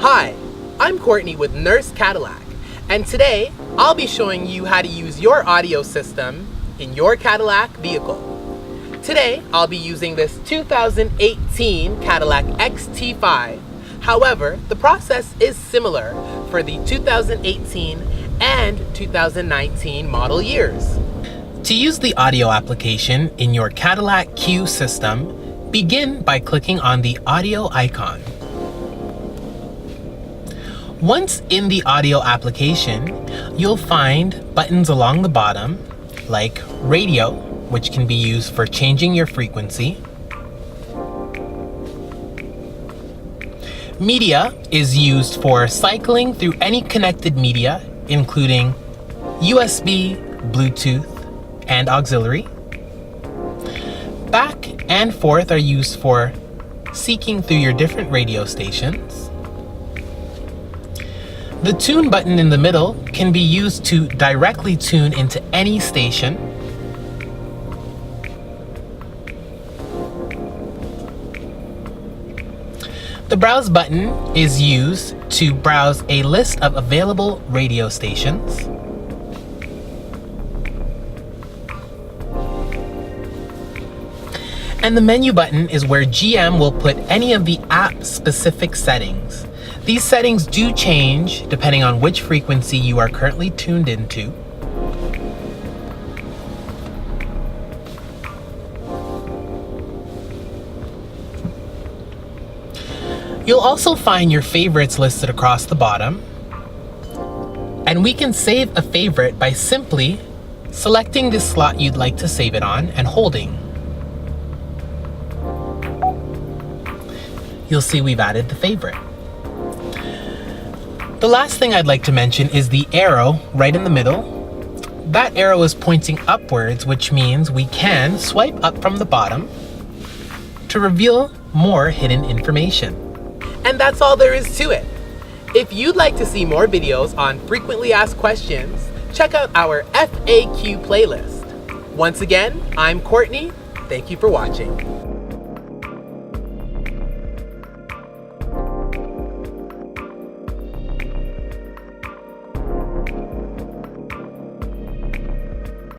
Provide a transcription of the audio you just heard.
Hi, I'm Courtney with Nurse Cadillac, and today I'll be showing you how to use your audio system in your Cadillac vehicle. Today I'll be using this 2018 Cadillac XT5. However, the process is similar for the 2018 and 2019 model years. To use the audio application in your Cadillac CUE system, begin by clicking on the audio icon. Once in the audio application, you'll find buttons along the bottom like radio, which can be used for changing your frequency. Media is used for cycling through any connected media, including USB, Bluetooth, and auxiliary. Back and forth are used for seeking through your different radio stations. The tune button in the middle can be used to directly tune into any station. The browse button is used to browse a list of available radio stations. And the menu button is where GM will put any of the app-specific settings. These settings do change depending on which frequency you are currently tuned into. You'll also find your favorites listed across the bottom. And we can save a favorite by simply selecting the slot you'd like to save it on and holding. You'll see we've added the favorite. The last thing I'd like to mention is the arrow right in the middle. That arrow is pointing upwards, which means we can swipe up from the bottom to reveal more hidden information. And that's all there is to it. If you'd like to see more videos on frequently asked questions, check out our FAQ playlist. Once again, I'm Courtney. Thank you for watching.